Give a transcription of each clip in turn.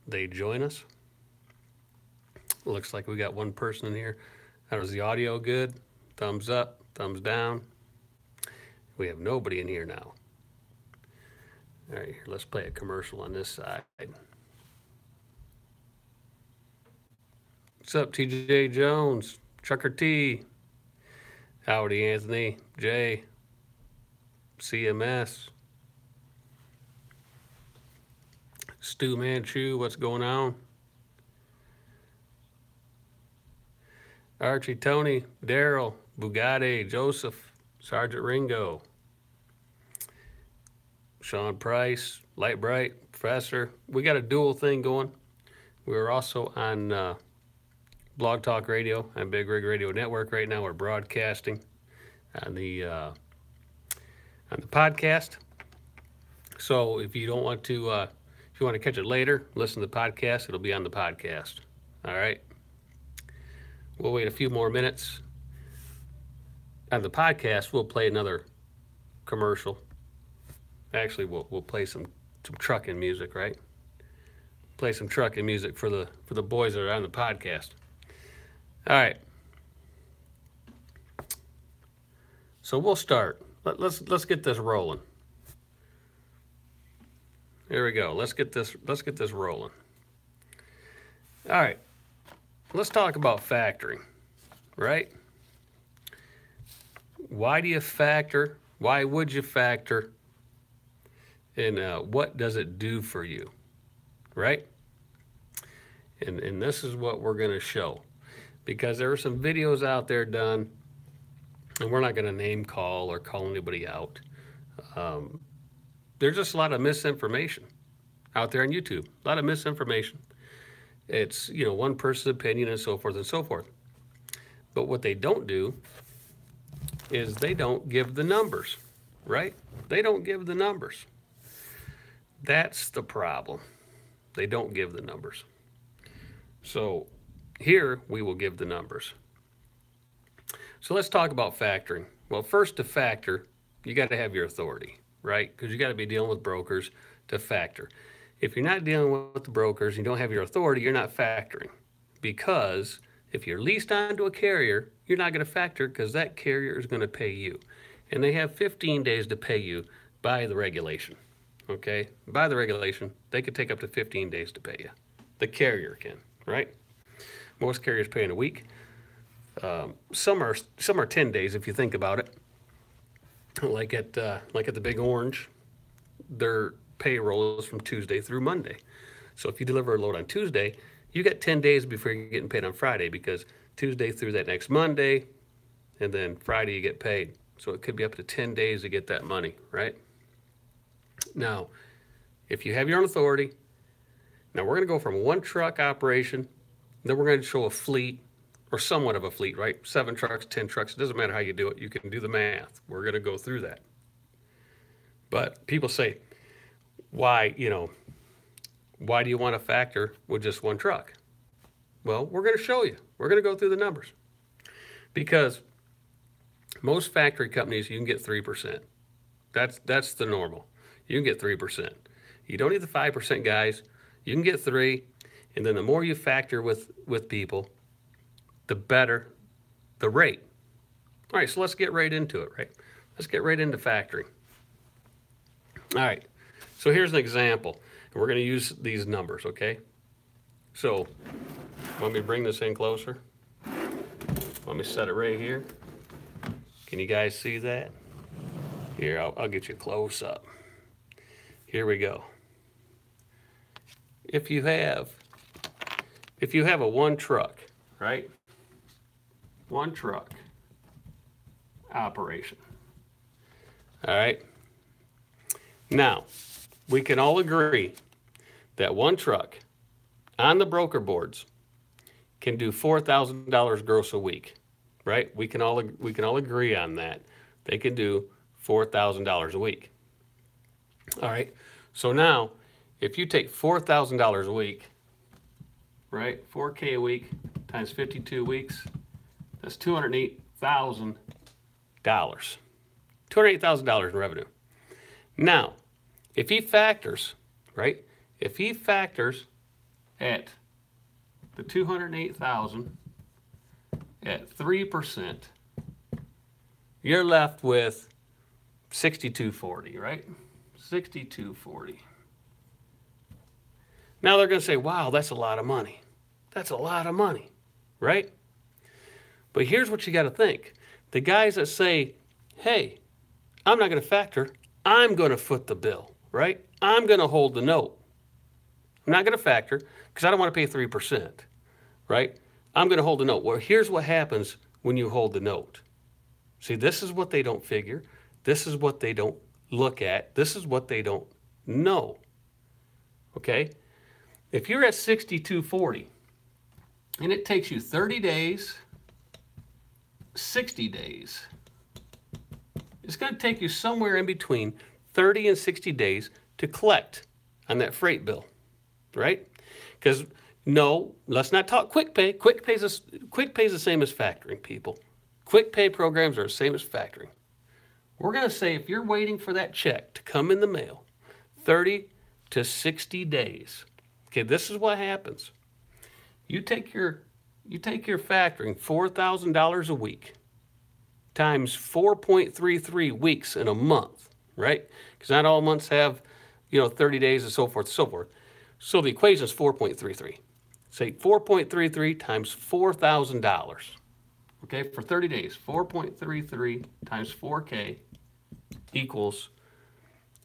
they join us. Looks like we got one person in here. How is the audio good? Thumbs up, thumbs down. We have nobody in here now. All right, here, let's play a commercial on this side. What's up, TJ Jones, Trucker T, Howdy Anthony, Jay, CMS, Stu Manchu, what's going on? Archie, Tony, Daryl, Bugatti, Joseph, Sergeant Ringo, Sean Price, Light Bright, Professor. We got a dual thing going. We're also on Blog Talk Radio and Big Rig Radio Network right now. We're broadcasting on the podcast. So if you don't want to, if you want to catch it later, listen to the podcast. It'll be on the podcast. All right. We'll wait a few more minutes. On the podcast, we'll play another commercial. Actually, we'll play some trucking music, right? Play some trucking music for the boys that are on the podcast. All right. So we'll start. Let's get this rolling. There we go. Let's get this rolling. All right. Let's talk about factoring, right? Why do you factor? Why would you factor? And what does it do for you, right? And this is what we're going to show, because there are some videos out there done, and we're not going to name call or call anybody out. There's just a lot of misinformation out there on YouTube, a lot of misinformation. It's, one person's opinion and so forth and so forth. But what they don't do is they don't give the numbers, right? They don't give the numbers. That's the problem. They don't give the numbers. So here we will give the numbers. So let's talk about factoring. Well, first, to factor, you got to have your authority, right? Because you got to be dealing with brokers to factor. If you're not dealing with the brokers, you don't have your authority, you're not factoring. Because if you're leased onto a carrier, you're not going to factor because that carrier is going to pay you. And they have 15 days to pay you by the regulation. Okay? By the regulation, they could take up to 15 days to pay you. The carrier can, right? Most carriers pay in a week. Some are 10 days if you think about it. Like at the Big Orange, their payroll is from Tuesday through Monday. So if you deliver a load on Tuesday, you got 10 days before you're getting paid on Friday, because Tuesday through that next Monday, and then Friday you get paid. So it could be up to 10 days to get that money, right? Now, if you have your own authority, now we're going to go from one truck operation, then we're going to show a fleet, or somewhat of a fleet, right? 7 trucks, 10 trucks, it doesn't matter how you do it. You can do the math. We're going to go through that. But people say, why do you want to factor with just one truck? Well, we're going to show you. We're going to go through the numbers. Because most factory companies, you can get 3%. That's the normal. You can get 3%. You don't need the 5% guys. You can get 3, and then the more you factor with people, the better the rate. All right, so let's get right into it, right? Let's get right into factoring. All right, so here's an example. And we're going to use these numbers, okay? So, want me to bring this in closer? Let me set it right here. Can you guys see that? Here, I'll get you close up. Here we go. If you have a one truck, right? One truck operation. All right. Now, we can all agree that one truck on the broker boards can do $4,000 gross a week, right? We can all agree on that. They can do $4,000 a week. All right. So now, if you take $4,000 a week, right? 4K a week times 52 weeks, that's $208,000. $208,000 in revenue. Now, if he factors, right? If he factors at the 208,000 at 3%, you're left with 6240, right? 6240. Now they're going to say, wow, that's a lot of money. That's a lot of money, right? But here's what you got to think. The guys that say, hey, I'm not going to factor, I'm going to foot the bill, right? I'm going to hold the note. I'm not going to factor because I don't want to pay 3%, right? I'm going to hold the note. Well, here's what happens when you hold the note. See, this is what they don't figure. This is what they don't look at. This is what they don't know, okay? If you're at 6240 and it takes you 30 days, 60 days, it's going to take you somewhere in between 30 and 60 days to collect on that freight bill, right? Because no, let's not talk quick pay. Quick pay is the same as factoring, people. Quick pay programs are the same as factoring. We're going to say if you're waiting for that check to come in the mail, 30 to 60 days. Okay, this is what happens. You take your factoring, $4,000 a week, times 4.33 weeks in a month, right? Because not all months have, 30 days and so forth and so forth. So the equation is 4.33. Say 4.33 times $4,000. Okay, for 30 days, 4.33 times 4K equals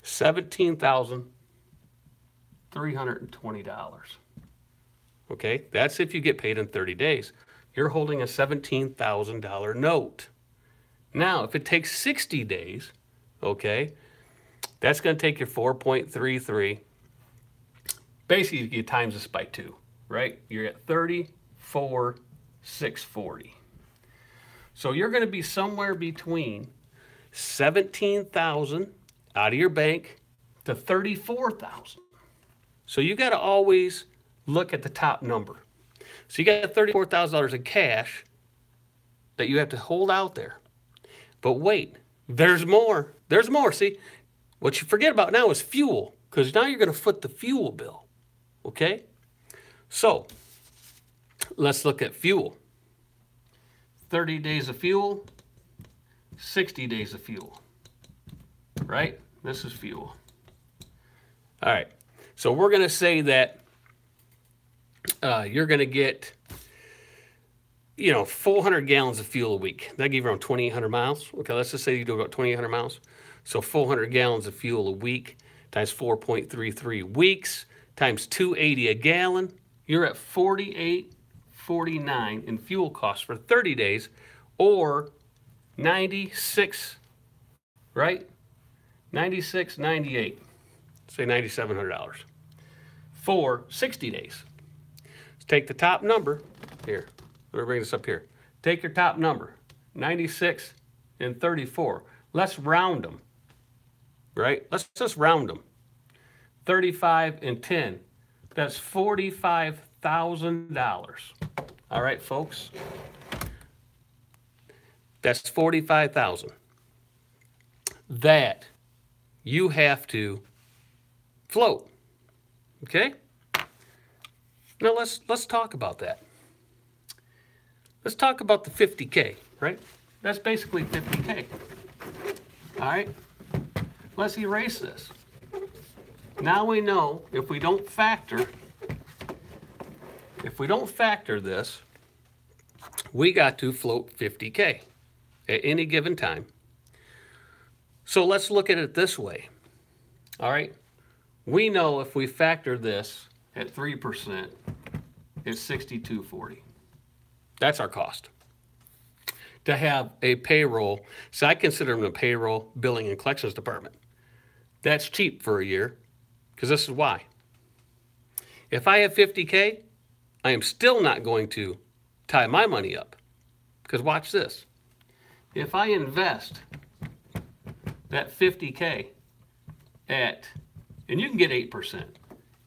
$17,320. Okay, that's if you get paid in 30 days. You're holding a $17,000 note. Now, if it takes 60 days, okay, that's going to take your 4.33. Basically, you times this by 2, right? You're at 34,640. So you're going to be somewhere between 17,000 out of your bank to 34,000. So you got to always look at the top number. So you got $34,000 in cash that you have to hold out there. But wait, there's more. There's more. See, what you forget about now is fuel, because now you're going to foot the fuel bill. Okay? So let's look at fuel. 30 days of fuel, 60 days of fuel, right? This is fuel. All right, so we're going to say that you're going to get, 400 gallons of fuel a week. That gives you around 2,800 miles. Okay, let's just say you do about 2,800 miles. So 400 gallons of fuel a week times 4.33 weeks times $2.80 a gallon. You're at $48.49 in fuel costs for 30 days, or 96, right? 96.98. Say $9,700 for 60 days. Let's take the top number here. Let me bring this up here. Take your top number, 96 and 34. Let's round them, right? Let's just round them. 35 and 10. That's $45,000. All right, folks. That's $45,000 that you have to float. Okay? Now let's talk about that. Let's talk about the 50K, right? That's basically 50K. All right? Let's erase this. Now we know if we don't factor this, we got to float 50K at any given time. So let's look at it this way. All right? We know if we factor this at 3%, it's $62.40. That's our cost. To have a payroll, so I consider them a payroll, billing, and collections department. That's cheap for a year, because this is why. If I have 50K, I am still not going to tie my money up. Because watch this. If I invest that 50K at, and you can get 8%.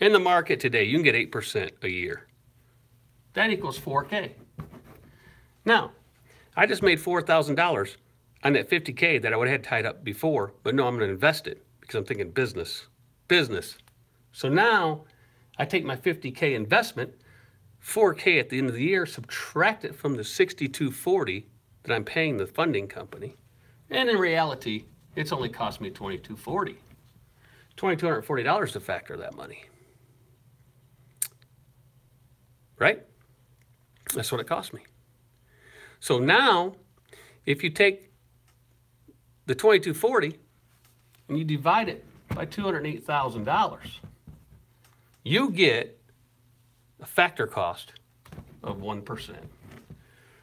In the market today, you can get 8% a year. That equals 4K. Now, I just made $4,000 on that 50K that I would have had tied up before, but no, I'm going to invest it because I'm thinking business. So now I take my 50K investment, 4K at the end of the year, subtract it from the 6240 that I'm paying the funding company. And in reality, it's only cost me $2240. $2,240 to factor that money. Right? That's what it cost me. So now, if you take the $2,240 and you divide it by $208,000, you get a factor cost of 1%.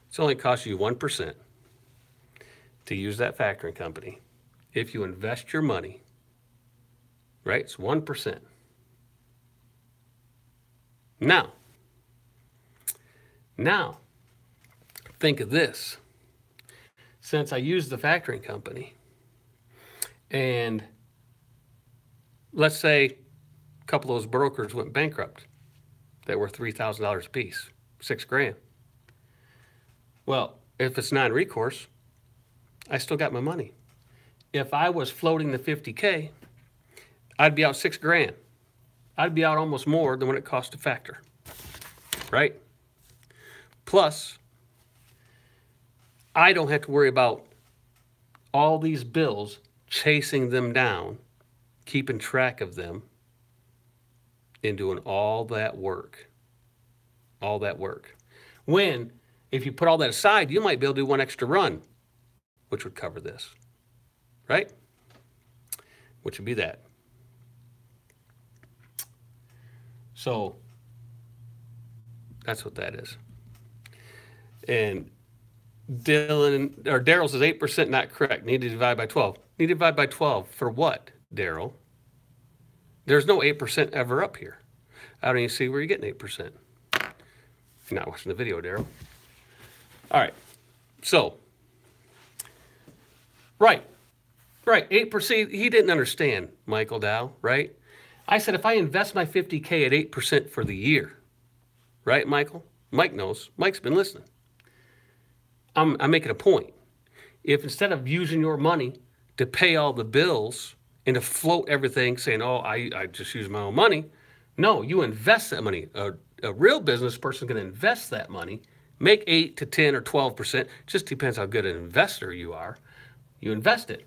It's only cost you 1% to use that factoring company if you invest your money, right? It's 1%. Now, think of this. Since I used the factoring company, and let's say a couple of those brokers went bankrupt that were $3,000 a piece, $6,000. Well, if it's non-recourse, I still got my money. If I was floating the 50K, I'd be out $6,000. I'd be out almost more than what it cost to factor, right? Plus, I don't have to worry about all these bills, chasing them down, keeping track of them, and doing all that work. All that work. When, if you put all that aside, you might be able to do one extra run, which would cover this, right? Which would be that. So, that's what that is. And Daryl says 8% not correct. Need to divide by 12. Need to divide by 12 for what, Daryl? There's no 8% ever up here. I don't even see where you're getting 8%. You're not watching the video, Daryl. All right. So, right. 8%. He didn't understand, Michael Dow, right? I said if I invest my 50K at 8% for the year, right, Michael? Mike knows. Mike's been listening. I'm making a point. If instead of using your money to pay all the bills and to float everything saying, oh, I just use my own money, no, you invest that money. A real business person can invest that money, make 8 to 10 or 12%, just depends how good an investor you are. You invest it.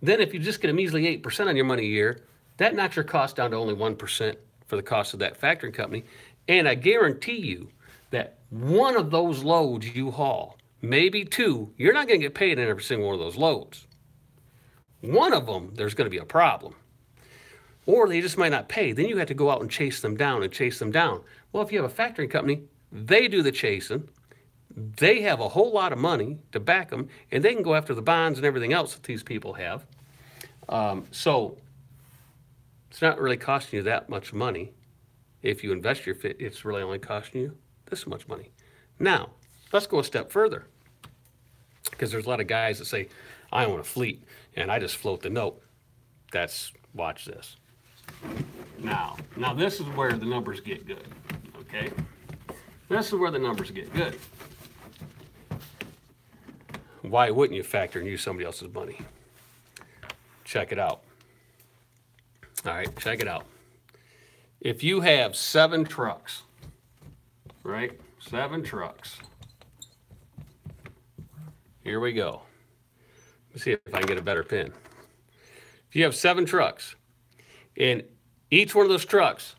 Then if you just get a measly 8% on your money a year, that knocks your cost down to only 1% for the cost of that factoring company. And I guarantee you that one of those loads you haul, maybe two, you're not going to get paid in every single one of those loads. One of them, there's going to be a problem. Or they just might not pay. Then you have to go out and chase them down and chase them down. Well, if you have a factoring company, they do the chasing. They have a whole lot of money to back them, and they can go after the bonds and everything else that these people have. So it's not really costing you that much money. If you invest your fit, it's really only costing you this much money. Now, let's go a step further. Because there's a lot of guys that say, I own a fleet, and I just float the note. Watch this. Now this is where the numbers get good, okay? This is where the numbers get good. Why wouldn't you factor and use somebody else's money? Check it out. All right, check it out. If you have 7 trucks, right? 7 trucks. Here we go. Let's see if I can get a better pin. If you have 7 trucks, and each one of those trucks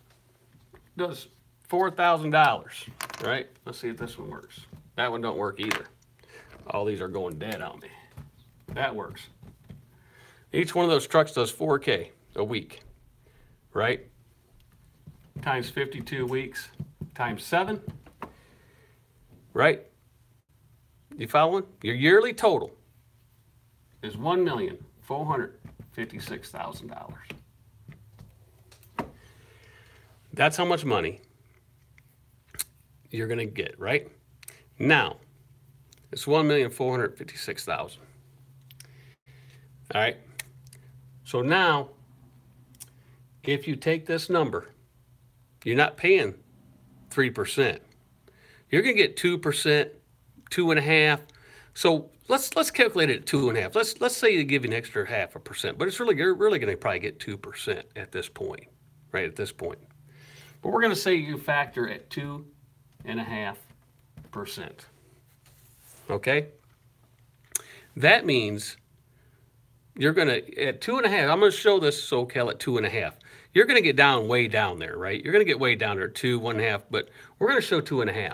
does $4,000, right? Let's see if this one works. That one don't work either. All these are going dead on me. That works. Each one of those trucks does 4K a week, right? Times 52 weeks, times 7, right? You following? Your yearly total is $1,456,000. That's how much money you're going to get, right? Now, it's $1,456,000. All right. So now, if you take this number, you're not paying 3%. You're going to get 2%, 2.5%. So let's calculate it at 2.5%. Let's say you give you an extra 0.5%, but you're really going to probably get 2% at this point, right? At this point. But we're going to say you factor at 2.5%. Okay? That means you're going to, at 2.5, I'm going to show this SoCal at 2.5. You're going to get down way down there, right? You're going to get way down there, 2, 1.5, but we're going to show 2.5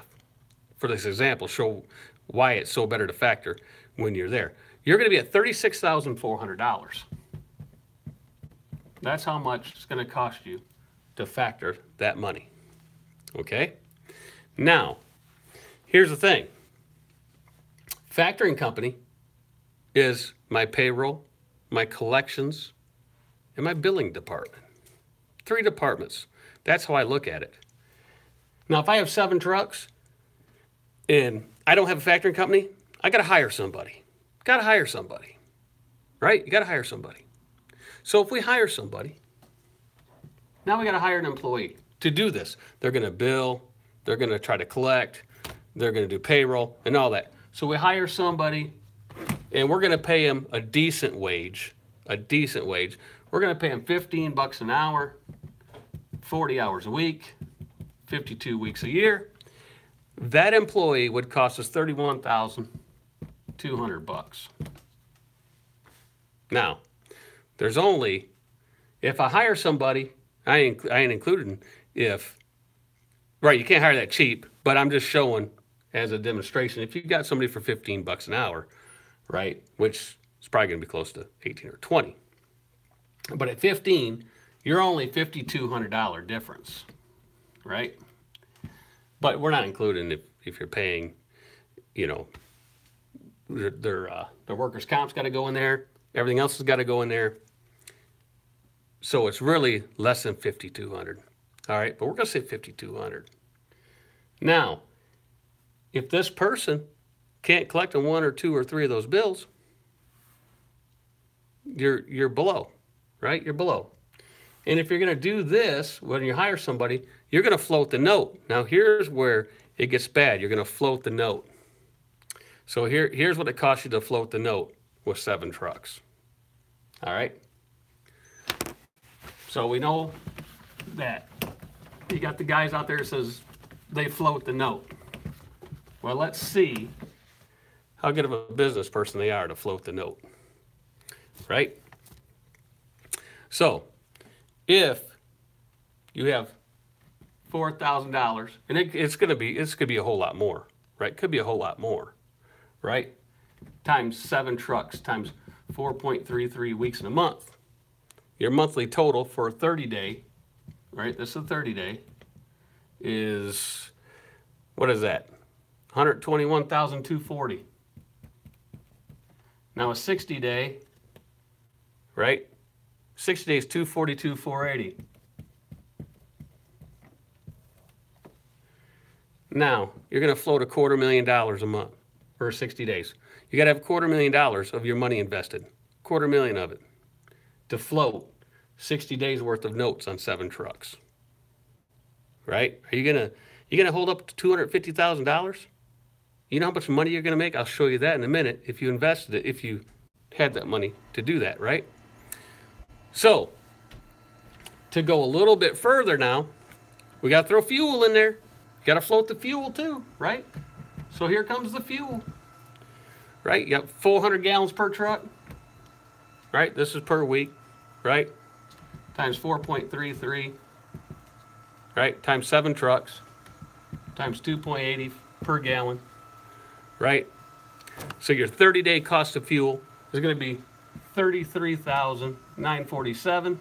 for this example, show why it's so better to factor when you're there. You're going to be at $36,400. That's how much it's going to cost you to factor that money. Okay? Now, here's the thing. Factoring company is my payroll, my collections, and my billing department. 3 departments. That's how I look at it. Now, if I have 7 trucks and I don't have a factoring company, I got to hire somebody. Got to hire somebody, right? You got to hire somebody. So if we hire somebody, now we got to hire an employee to do this. They're going to bill, they're going to try to collect, they're going to do payroll and all that. So we hire somebody and we're going to pay them a decent wage, We're going to pay them $15 an hour, 40 hours a week, 52 weeks a year. That employee would cost us $31,200. Now, there's only, if I hire somebody, I ain't including if, right, you can't hire that cheap, but I'm just showing as a demonstration. If you got somebody for $15 an hour, right, which is probably going to be close to 18 or 20. But at 15, you're only $5,200 difference, right? But we're not including if you're paying, you know, their workers' comp's got to go in there. Everything else has got to go in there. So it's really less than $5,200. All right, but we're going to say $5,200. Now, if this person can't collect on 1 or 2 or 3 of those bills, you're below, right? You're below. And if you're going to do this, when you hire somebody, you're going to float the note. Now, here's where it gets bad. You're going to float the note. So here's what it costs you to float the note with 7 trucks. All right? So we know that you got the guys out there that says they float the note. Well, let's see how good of a business person they are to float the note. Right? So, if you have $4,000, and it's gonna be a whole lot more, right? Could be a whole lot more, right? Times 7 trucks times 4.33 weeks in a month. Your monthly total for a 30-day, right? This is a 30-day, is, what is that? $121,240. Now a 60-day, right? 60 days, $242,480. Now, you're going to float $250,000 a month for 60 days. You got to have $250,000 of your money invested, $250,000 of it, to float 60 days worth of notes on 7 trucks. Right? Are you gonna hold up to $250,000? You know how much money you're going to make? I'll show you that in a minute if you invested it, if you had that money to do that, right? So, to go a little bit further now, we got to throw fuel in there. You got to float the fuel too, right? So here comes the fuel, right? You got 400 gallons per truck, right? This is per week, right? Times 4.33, right? Times 7 trucks, times 2.80 per gallon, right? So your 30-day cost of fuel is going to be $33,947,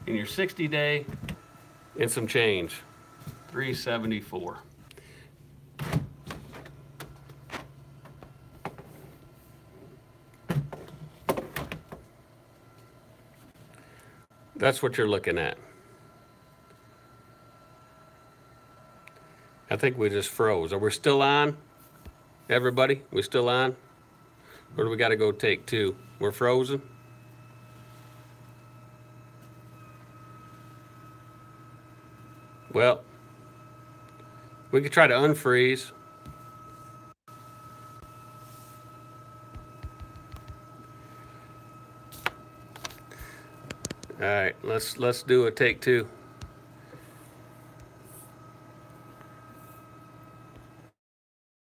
and your 60-day and some change, $374. That's what you're looking at. I think we just froze. Are we still on? Everybody, we still on? Or do we got to go take 2? We're frozen? Well, we could try to unfreeze. All right, let's do a take 2.